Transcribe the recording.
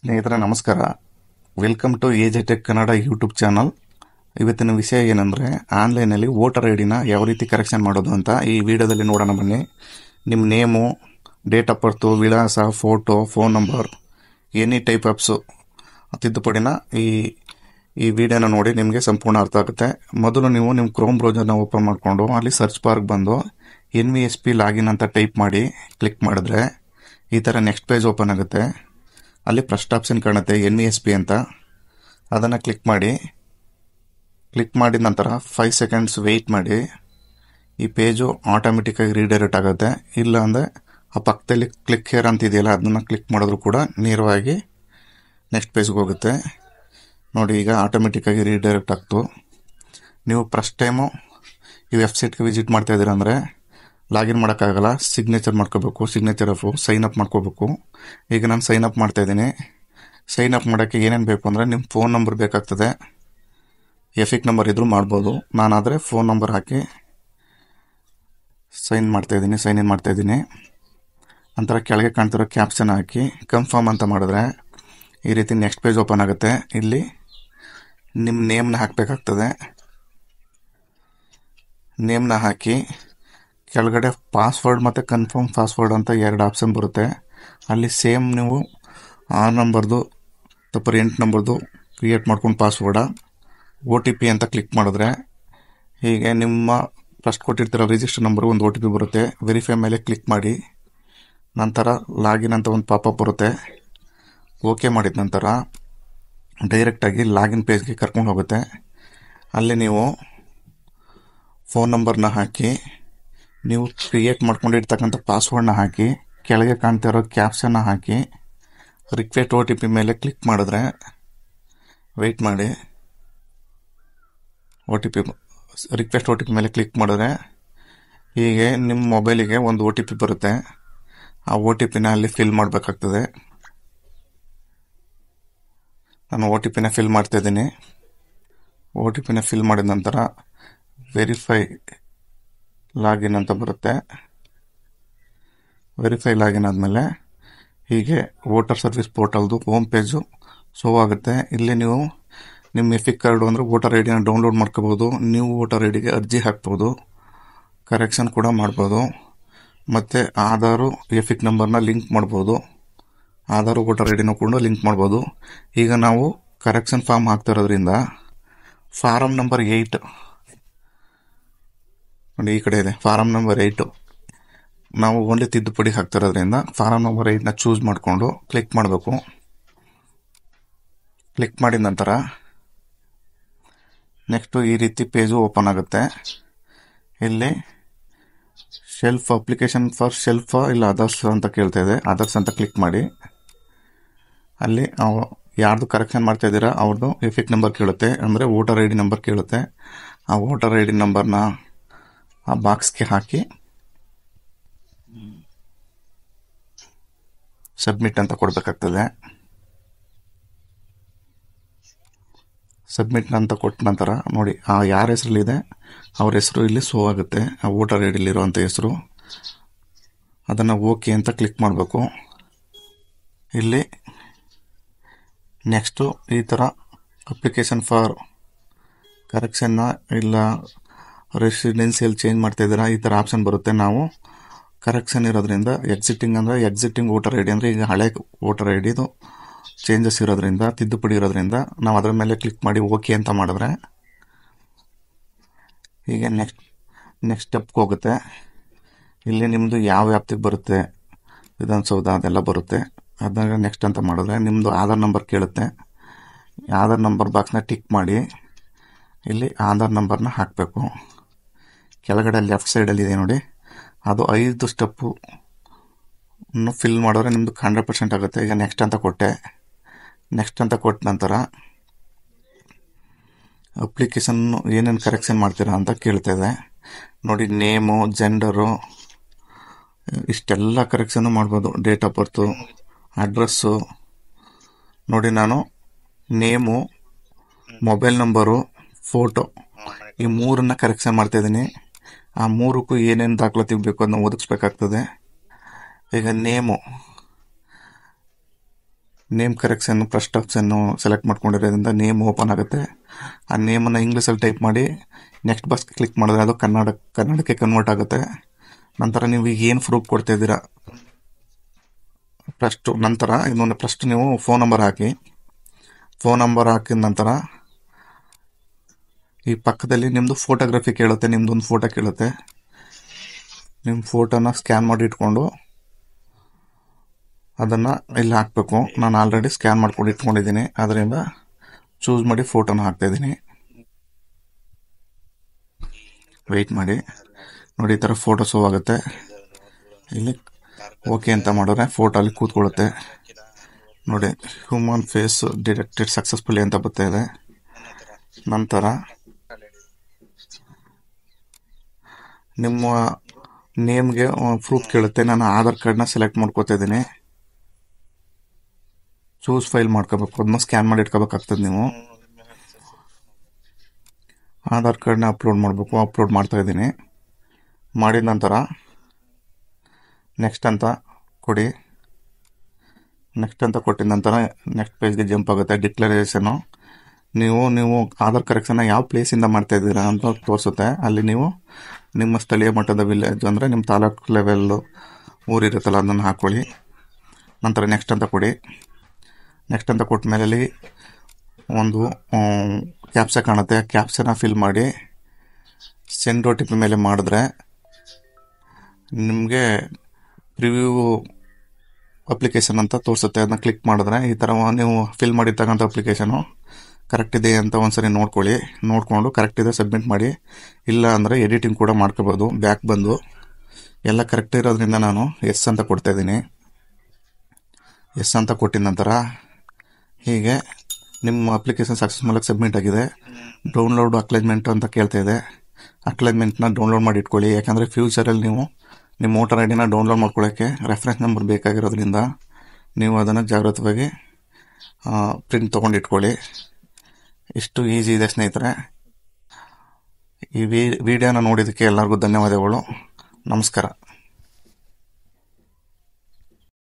ಸ್ನೇಹಿತರೆ ನಮಸ್ಕಾರ. Welcome to AJ tech Kannada YouTube channel. ಇವತ್ತಿನ ವಿಷಯ ಏನಂದರೆ, ಆನ್ಲೈನಲ್ಲಿ ವೋಟರ್ ಐ ಡಿನ ಯಾವ ರೀತಿ ಕರೆಕ್ಷನ್ ಮಾಡೋದು ಅಂತ ಈ ವಿಡಿಯೋದಲ್ಲಿ ನೋಡೋಣ ಬನ್ನಿ. ನಿಮ್ಮ ನೇಮು, ಡೇಟ್ ಆಫ್ ಬರ್ತು, ವಿಳಾಸ, photo, phone number, any type apps ತಿದ್ದುಪಡಿನ ಈ ವಿಡಿಯೋನ ನೋಡಿ ನಿಮಗೆ ಸಂಪೂರ್ಣ ಅರ್ಥ ಆಗುತ್ತೆ. ಮೊದಲು ನೀವು ನಿಮ್ಮ ಕ್ರೋಮ್ ಬ್ರೌಸರ್ನ ಓಪನ್ ಮಾಡಿಕೊಂಡು ಅಲ್ಲಿ ಸರ್ಚ್ ಬಾರ್ಗೆ ಬಂದು NVSP ಲಾಗಿನ್ ಅಂತ ಟೈಪ್ ಮಾಡಿ ಕ್ಲಿಕ್ ಮಾಡಿದ್ರೆ ಈ ಥರ ನೆಕ್ಸ್ಟ್ ಪೇಜ್ ಓಪನ್ ಆಗುತ್ತೆ. ಅಲ್ಲಿ ಫಸ್ಟ್ ಆಪ್ಷನ್ ಕಾಣುತ್ತೆ NVSP ಅಂತ, ಅದನ್ನು ಕ್ಲಿಕ್ ಮಾಡಿ. ಕ್ಲಿಕ್ ಮಾಡಿದ ನಂತರ 5 ಸೆಕೆಂಡ್ಸ್ ವೆಯ್ಟ್ ಮಾಡಿ. ಈ ಪೇಜು ಆಟೋಮೆಟಿಕ್ಕಾಗಿ ರೀಡೈರೆಕ್ಟ್ ಆಗುತ್ತೆ. ಇಲ್ಲ ಅಂದರೆ ಆ ಪಕ್ಕದಲ್ಲಿ ಕ್ಲಿಕ್ ಹೇರ್ ಅಂತ ಇದೆಯಲ್ಲ, ಅದನ್ನು ಕ್ಲಿಕ್ ಮಾಡಿದ್ರು ಕೂಡ ನೇರವಾಗಿ ನೆಕ್ಸ್ಟ್ ಪೇಜ್ಗೆ ಹೋಗುತ್ತೆ. ನೋಡಿ, ಈಗ ಆಟೋಮೆಟಿಕ್ಕಾಗಿ ರೀಡೈರೆಕ್ಟ್ ಆಗ್ತು. ನೀವು ಫಸ್ಟ್ ಟೈಮು ಈ ವೆಬ್ಸೈಟ್ಗೆ ವಿಸಿಟ್ ಮಾಡ್ತಾ ಇದ್ದೀರ ಅಂದರೆ ಲಾಗಿನ್ ಮಾಡೋಕ್ಕಾಗಲ್ಲ. ಸಿಗ್ನೇಚರ್ ಮಾಡ್ಕೋಬೇಕು, ಸಿಗ್ನೇಚರ್ ಆಫು ಸೈನ್ ಅಪ್ ಮಾಡ್ಕೋಬೇಕು. ಈಗ ನಾನು ಸೈನ್ ಅಪ್ ಮಾಡ್ತಾ ಇದ್ದೀನಿ. ಸೈನ್ ಅಪ್ ಮಾಡೋಕ್ಕೆ ಏನೇನು ಬೇಕು ಅಂದರೆ ನಿಮ್ಮ ಫೋನ್ ನಂಬರ್ ಬೇಕಾಗ್ತದೆ. ಎಫಿಕ್ ನಂಬರ್ ಇದ್ರೂ ಮಾಡ್ಬೋದು. ನಾನಾದರೆ ಫೋನ್ ನಂಬರ್ ಹಾಕಿ ಸೈನ್ ಇನ್ ಮಾಡ್ತಾಯಿದ್ದೀನಿ. ನಂತರ ಕೆಳಗೆ ಕಾಣ್ತಿರೋ ಕ್ಯಾಪ್ಷನ್ ಹಾಕಿ ಕನ್ಫರ್ಮ್ ಅಂತ ಮಾಡಿದ್ರೆ ಈ ರೀತಿ ನೆಕ್ಸ್ಟ್ ಪೇಜ್ ಓಪನ್ ಆಗುತ್ತೆ. ಇಲ್ಲಿ ನಿಮ್ಮ ನೇಮ್ನ ಹಾಕಬೇಕಾಗ್ತದೆ. ನೇಮ್ನ ಹಾಕಿ ಕೆಳಗಡೆ ಪಾಸ್ವರ್ಡ್ ಮತ್ತು ಕನ್ಫರ್ಮ್ ಪಾಸ್ವರ್ಡ್ ಅಂತ 2 ಆಪ್ಷನ್ ಬರುತ್ತೆ. ಅಲ್ಲಿ ಸೇಮ್ ನೀವು 6 ನಂಬರ್ದು ಅಥವಾ 8 ನಂಬರ್ದು ಕ್ರಿಯೇಟ್ ಮಾಡ್ಕೊಂಡು ಪಾಸ್ವರ್ಡ OTP ಅಂತ ಕ್ಲಿಕ್ ಮಾಡಿದ್ರೆ ಹೀಗೆ ನಿಮ್ಮ ಫಸ್ಟ್ ಕೊಟ್ಟಿರ್ತಿರೋ ರಿಜಿಸ್ಟರ್ ನಂಬರ್ ಒಂದು OTP ಬರುತ್ತೆ. ವೆರಿಫೈ ಮೇಲೆ ಕ್ಲಿಕ್ ಮಾಡಿ. ನಂತರ ಲಾಗಿನ್ ಅಂತ ಒಂದು ಪಾಪಪ್ ಬರುತ್ತೆ. ಓಕೆ ಮಾಡಿದ ನಂತರ ಡೈರೆಕ್ಟಾಗಿ ಲಾಗಿನ್ ಪೇಜ್ಗೆ ಕರ್ಕೊಂಡು ಹೋಗುತ್ತೆ. ಅಲ್ಲಿ ನೀವು ಫೋನ್ ನಂಬರ್ನ ಹಾಕಿ, ನೀವು ಕ್ರಿಯೇಟ್ ಮಾಡ್ಕೊಂಡಿರ್ತಕ್ಕಂಥ ಪಾಸ್ವರ್ಡ್ನ ಹಾಕಿ, ಕೆಳಗೆ ಕಾಣ್ತಿರೋ ಕ್ಯಾಪ್ಷನ್ನ ಹಾಕಿ, ರಿಕ್ವೆಸ್ಟ್ OTP ಮೇಲೆ ಕ್ಲಿಕ್ ಮಾಡಿದ್ರೆ, ವೆಯ್ಟ್ ಮಾಡಿ, ರಿಕ್ವೆಸ್ಟ್ OTP ಮೇಲೆ ಕ್ಲಿಕ್ ಮಾಡಿದ್ರೆ ಹೀಗೆ ನಿಮ್ಮ ಮೊಬೈಲಿಗೆ ಒಂದು OTP ಬರುತ್ತೆ. ಆ OTPನ ಅಲ್ಲಿ ಫಿಲ್ ಮಾಡಬೇಕಾಗ್ತದೆ. ನಾನು OTPನ ಫಿಲ್ ಮಾಡ್ತಾಯಿದ್ದೀನಿ. OTPನ ಫಿಲ್ ಮಾಡಿದ ನಂತರ ವೆರಿಫೈ ಲಾಗಿನ್ ಅಂತ ಬರುತ್ತೆ. ವೆರಿಫೈ ಲಾಗಿನ್ ಆದಮೇಲೆ ಹೀಗೆ ವೋಟರ್ ಸರ್ವಿಸ್ ಪೋರ್ಟಲ್ದು ಹೋಮ್ ಪೇಜು ಶೋ ಆಗುತ್ತೆ. ಇಲ್ಲಿ ನೀವು ನಿಮ್ಮ ಎಫಿಕ್ ಕಾರ್ಡು ಅಂದರೆ ವೋಟರ್ ಐ ಡಿನ ಡೌನ್ಲೋಡ್ ಮಾಡ್ಕೋಬೋದು. ನೀವು ವೋಟರ್ ಐ ಡಿಗೆ ಅರ್ಜಿ ಹಾಕ್ಬೋದು, ಕರೆಕ್ಷನ್ ಕೂಡ ಮಾಡ್ಬೋದು. ಮತ್ತು ಆಧಾರು ಎಫಿಕ್ ನಂಬರ್ನ ಲಿಂಕ್ ಮಾಡ್ಬೋದು. ಆಧಾರು ವೋಟರ್ ಐ ಡಿನೂ ಕೂಡ ಲಿಂಕ್ ಮಾಡ್ಬೋದು. ಈಗ ನಾವು ಕರೆಕ್ಷನ್ ಫಾರ್ಮ್ ಹಾಕ್ತಿರೋದ್ರಿಂದ ಫಾರಮ್ ನಂಬರ್ 8 ನೋಡಿ, ಈ ಕಡೆ ಇದೆ ಫಾರಮ್ ನಂಬರ್ 8. ನಾವು ಓನ್ಲಿ ತಿದ್ದುಪಡಿ ಹಾಕ್ತಿರೋದ್ರಿಂದ ಫಾರಮ್ ನಂಬರ್ 8ನ ಚೂಸ್ ಮಾಡಿಕೊಂಡು ಕ್ಲಿಕ್ ಮಾಡಬೇಕು. ಕ್ಲಿಕ್ ಮಾಡಿದ ನಂತರ ನೆಕ್ಸ್ಟು ಈ ರೀತಿ ಪೇಜು ಓಪನ್ ಆಗುತ್ತೆ. ಇಲ್ಲಿ ಶೆಲ್ಫ್ ಅಪ್ಲಿಕೇಶನ್ ಫಾರ್ ಶೆಲ್ಫ್ ಇಲ್ಲ ಅದರ್ಸ್ ಅಂತ ಕೇಳ್ತಾ ಇದೆ. ಅದರ್ಸ್ ಅಂತ ಕ್ಲಿಕ್ ಮಾಡಿ. ಅಲ್ಲಿ ಯಾರ್ದು ಕರೆಕ್ಷನ್ ಮಾಡ್ತಾ ಇದ್ದೀರಾ ಅವ್ರದ್ದು ಎಫಿಕ್ ನಂಬರ್ ಕೇಳುತ್ತೆ, ಅಂದರೆ ವೋಟರ್ ಐ ಡಿ ನಂಬರ್ ಕೇಳುತ್ತೆ. ಆ ವೋಟರ್ ಐ ಡಿ ನಂಬರ್ನ ಆ ಬಾಕ್ಸ್ಗೆ ಹಾಕಿ ಸಬ್ಮಿಟ್ ಅಂತ ಕೊಡಬೇಕಾಗ್ತದೆ. ಸಬ್ಮಿಟ್ ಅಂತ ಕೊಟ್ಟ ನಂತರ ನೋಡಿ, ಆ ಯಾರ ಹೆಸರಲ್ಲಿದೆ ಅವ್ರ ಹೆಸರು ಇಲ್ಲಿ ಶೋ ಆಗುತ್ತೆ, ಆ ವೋಟರ್ ಐ ಡಿಲಿರುವಂಥ ಹೆಸರು. ಅದನ್ನು ಓಕೆ ಅಂತ ಕ್ಲಿಕ್ ಮಾಡಬೇಕು. ಇಲ್ಲಿ ನೆಕ್ಸ್ಟು ಈ ಥರ ಅಪ್ಲಿಕೇಶನ್ ಫಾರ್ ಕರೆಕ್ಷನ್ನ ಇಲ್ಲ ರೆಸಿಡೆನ್ಸಿಯಲ್ ಚೇಂಜ್ ಮಾಡ್ತಾಯಿದ್ದೀರಾ, ಈ ಥರ ಆಪ್ಷನ್ ಬರುತ್ತೆ. ನಾವು ಕರೆಕ್ಷನ್ ಇರೋದ್ರಿಂದ ಎಕ್ಸಿಟಿಂಗ್ ವೋಟರ್ ಐ ಡಿ ಅಂದರೆ ಈಗ ಹಳೆ ವೋಟರ್ ಐ ಡಿದು ಚೇಂಜಸ್ ಇರೋದ್ರಿಂದ, ತಿದ್ದುಪಡಿ ಇರೋದ್ರಿಂದ ನಾವು ಅದರ ಮೇಲೆ ಕ್ಲಿಕ್ ಮಾಡಿ ಓಕೆ ಅಂತ ಮಾಡಿದ್ರೆ ಹೀಗೆ ನೆಕ್ಸ್ಟ್ ಸ್ಟೆಪ್ಗೆ ಹೋಗುತ್ತೆ. ಇಲ್ಲಿ ನಿಮ್ಮದು ಯಾವ ವ್ಯಾಪ್ತಿಗೆ ಬರುತ್ತೆ, ವಿಧಾನಸೌಧ ಅದೆಲ್ಲ ಬರುತ್ತೆ. ಅದನ್ನ ನೆಕ್ಸ್ಟ್ ಅಂತ ಮಾಡಿದ್ರೆ ನಿಮ್ಮದು ಆಧಾರ್ ನಂಬರ್ ಕೇಳುತ್ತೆ. ಆಧಾರ್ ನಂಬರ್ ಬಾಕ್ಸ್ನ ಟಿಕ್ ಮಾಡಿ ಇಲ್ಲಿ ಆಧಾರ್ ನಂಬರ್ನ ಹಾಕಬೇಕು. ಕೆಳಗಡೆ ಲೆಫ್ಟ್ ಸೈಡಲ್ಲಿ ಇದೆ ನೋಡಿ, ಅದು 5 ಸ್ಟೆಪ್ಪು ಫಿಲ್ ಮಾಡಿದ್ರೆ ನಿಮ್ಮದು 100% ಆಗುತ್ತೆ. ಈಗ ನೆಕ್ಸ್ಟ್ ಅಂತ ಕೊಟ್ಟೆ. ನೆಕ್ಸ್ಟ್ ಅಂತ ಕೊಟ್ಟ ನಂತರ ಅಪ್ಲಿಕೇಶನ್ ಏನೇನು ಕರೆಕ್ಷನ್ ಮಾಡ್ತೀರಾ ಅಂತ ಕೇಳ್ತಾಯಿದೆ ನೋಡಿ. ನೇಮು, ಜೆಂಡರು, ಇಷ್ಟೆಲ್ಲ ಕರೆಕ್ಷನ್ನು ಮಾಡ್ಬೋದು. ಡೇಟ್ ಆಫ್ ಬರ್ತು, ಅಡ್ರೆಸ್ಸು ನೋಡಿ. ನಾನು ನೇಮು, ಮೊಬೈಲ್ ನಂಬರು, ಫೋಟೋ ಈ 3 ಕರೆಕ್ಷನ್ ಮಾಡ್ತಾಯಿದ್ದೀನಿ. ಆ 3ಕ್ಕೂ ಏನೇನು ದಾಖಲಾತಿ ಬೇಕು ಅದನ್ನ ಒದಗಿಸ್ಬೇಕಾಗ್ತದೆ. ಈಗ ನೇಮು ನೇಮ್ ಕರೆಕ್ಷನ್ ಫಸ್ಟ್ ಆಪ್ಷನ್ನು ಸೆಲೆಕ್ಟ್ ಮಾಡ್ಕೊಂಡಿರೋದ್ರಿಂದ ನೇಮ್ ಓಪನ್ ಆಗುತ್ತೆ. ಆ ನೇಮನ್ನು ಇಂಗ್ಲೀಷಲ್ಲಿ ಟೈಪ್ ಮಾಡಿ ನೆಕ್ಸ್ಟ್ ಬಾಕ್ಸ್ ಕ್ಲಿಕ್ ಮಾಡಿದ್ರೆ ಅದು ಕನ್ನಡಕ್ಕೆ ಕನ್ವರ್ಟ್ ಆಗುತ್ತೆ. ನಂತರ ನೀವು ಈಗ ಏನು ಪ್ರೂಫ್ ಕೊಡ್ತಾ ಇದ್ದೀರಾ ಫಸ್ಟ್ ನೀವು ಫೋನ್ ನಂಬರ್ ಹಾಕಿ. ಫೋನ್ ನಂಬರ್ ಹಾಕಿದ ನಂತರ ಈ ಪಕ್ಕದಲ್ಲಿ ನಿಮ್ಮದು ಫೋಟೋಗ್ರಫಿ ಕೇಳುತ್ತೆ, ನಿಮ್ಮದೊಂದು ಫೋಟೋ ಕೇಳುತ್ತೆ. ನಿಮ್ಮ ಫೋಟೋನ ಸ್ಕ್ಯಾನ್ ಮಾಡಿ ಇಟ್ಕೊಂಡು ಅದನ್ನು ಇಲ್ಲಿ ಹಾಕಬೇಕು. ನಾನು ಆಲ್ರೆಡಿ ಸ್ಕ್ಯಾನ್ ಮಾಡ್ಕೊಂಡು ಇಟ್ಕೊಂಡಿದ್ದೀನಿ, ಅದರಿಂದ ಚೂಸ್ ಮಾಡಿ ಫೋಟೋನ ಹಾಕ್ತಾಯಿದ್ದೀನಿ. ವೆಯ್ಟ್ ಮಾಡಿ, ನೋಡಿ ಈ ಥರ ಫೋಟೋ ಶೋ ಆಗುತ್ತೆ. ಇಲ್ಲಿ ಓಕೆ ಅಂತ ಮಾಡಿದ್ರೆ ಫೋಟೋ ಅಲ್ಲಿ ಕೂತ್ಕೊಳ್ಳುತ್ತೆ. ನೋಡಿ ಹ್ಯೂಮನ್ ಫೇಸ್ ಡಿಟೆಕ್ಟೆಡ್ ಸಕ್ಸಸ್ಫುಲಿ ಅಂತ ಬರ್ತಾ ಇದೆ. ನಂತರ ನಿಮ್ಮ ನೇಮ್ಗೆ ಪ್ರೂಫ್ ಕೇಳುತ್ತೆ. ನಾನು ಆಧಾರ್ ಕಾರ್ಡ್ನ ಸೆಲೆಕ್ಟ್ ಮಾಡ್ಕೋತಾ ಇದ್ದೀನಿ. ಚೂಸ್ ಫೈಲ್ ಮಾಡ್ಕೋಬೇಕು, ಅದನ್ನ ಸ್ಕ್ಯಾನ್ ಮಾಡಿ ಇಟ್ಕೋಬೇಕಾಗ್ತದೆ. ನೀವು ಆಧಾರ್ ಕಾರ್ಡ್ನ ಅಪ್ಲೋಡ್ ಮಾಡಬೇಕು. ಅಪ್ಲೋಡ್ ಮಾಡ್ತಾ ಇದ್ದೀನಿ. ಮಾಡಿದ ನಂತರ ನೆಕ್ಸ್ಟ್ ಅಂತ ಕೊಡಿ. ನೆಕ್ಸ್ಟ್ ಅಂತ ಕೊಟ್ಟಿದ ನಂತರ ನೆಕ್ಸ್ಟ್ ಪೇಜ್ಗೆ ಜಂಪ್ ಆಗುತ್ತೆ. ಡಿಕ್ಲರೇಷನು ನೀವು ಆಧಾರ್ ಕರೆಕ್ಷನ್ನ ಯಾವ ಪ್ಲೇಸಿಂದ ಮಾಡ್ತಾ ಇದ್ದೀರಾ ಅಂತ ತೋರಿಸುತ್ತೆ. ಅಲ್ಲಿ ನೀವು ನಿಮ್ಮ ಸ್ಥಳೀಯ ಮಟ್ಟದ ವಿಲೇಜ್ ಅಂದರೆ ನಿಮ್ಮ ತಾಲೂಕು ಲೆವೆಲ್ಲು ಊರಿರುತ್ತಲ್ಲ ಅದನ್ನು ಹಾಕ್ಕೊಳ್ಳಿ. ನಂತರ ನೆಕ್ಸ್ಟ್ ಅಂತ ಕೊಡಿ. ನೆಕ್ಸ್ಟ್ ಅಂತ ಕೊಟ್ಟ ಮೇಲೆ ಅಲ್ಲಿ ಒಂದು ಕ್ಯಾಪ್ಚಾ ಕಾಣುತ್ತೆ. ಕ್ಯಾಪ್ಚಾನ ಫಿಲ್ ಮಾಡಿ ಸೆಂಡ್ OTP ಮೇಲೆ ಮಾಡಿದ್ರೆ ನಿಮಗೆ ಪ್ರಿವ್ಯೂ ಅಪ್ಲಿಕೇಶನ್ ಅಂತ ತೋರಿಸುತ್ತೆ. ಅದನ್ನ ಕ್ಲಿಕ್ ಮಾಡಿದ್ರೆ ಈ ಥರ ನೀವು ಫಿಲ್ ಮಾಡಿರ್ತಕ್ಕಂಥ ಅಪ್ಲಿಕೇಶನು ಕರೆಕ್ಟ್ ಇದೆ ಅಂತ ಒಂದ್ಸರಿ ನೋಡಿಕೊಂಡು ಕರೆಕ್ಟ್ ಇದೆ ಸಬ್ಮಿಟ್ ಮಾಡಿ. ಇಲ್ಲ ಅಂದರೆ ಎಡಿಟಿಂಗ್ ಕೂಡ ಮಾಡ್ಕೋಬೋದು. ಬ್ಯಾಕ್ ಬಂದು ಎಲ್ಲ ಕರೆಕ್ಟ್ ಇರೋದ್ರಿಂದ ನಾನು ಎಸ್ ಅಂತ ಕೊಡ್ತಾಯಿದ್ದೀನಿ. ಎಸ್ ಅಂತ ಕೊಟ್ಟಿದ ನಂತರ ಹೀಗೆ ನಿಮ್ಮ ಅಪ್ಲಿಕೇಶನ್ ಸಕ್ಸಸ್ಫುಲ್ಲಾಗಿ ಸಬ್ಮಿಟ್ ಆಗಿದೆ. ಡೌನ್ಲೋಡ್ ಅಕ್ಲೈಜ್ಮೆಂಟ್ ಅಂತ ಕೇಳ್ತಾ ಇದೆ. ಅಕ್ಲೈಜ್ಮೆಂಟ್ನ ಡೌನ್ಲೋಡ್ ಮಾಡಿ ಇಟ್ಕೊಳ್ಳಿ. ಯಾಕಂದರೆ ಫ್ಯೂಚರಲ್ಲಿ ನೀವು ನಿಮ್ಮ ವೋಟರ್ ID ಡೌನ್ಲೋಡ್ ಮಾಡ್ಕೊಳ್ಳೋಕ್ಕೆ ರೆಫರೆನ್ಸ್ ನಂಬರ್ ಬೇಕಾಗಿರೋದ್ರಿಂದ ನೀವು ಅದನ್ನು ಜಾಗೃತವಾಗಿ ಪ್ರಿಂಟ್ ತೊಗೊಂಡು ಇಟ್ಕೊಳ್ಳಿ. ಇಷ್ಟು ಈಸಿ ಇದೆ ಸ್ನೇಹಿತರೆ. ಈ ವಿಡಿಯೋನ ನೋಡಿದ್ದಕ್ಕೆ ಎಲ್ಲರಿಗೂ ಧನ್ಯವಾದಗಳು. ನಮಸ್ಕಾರ.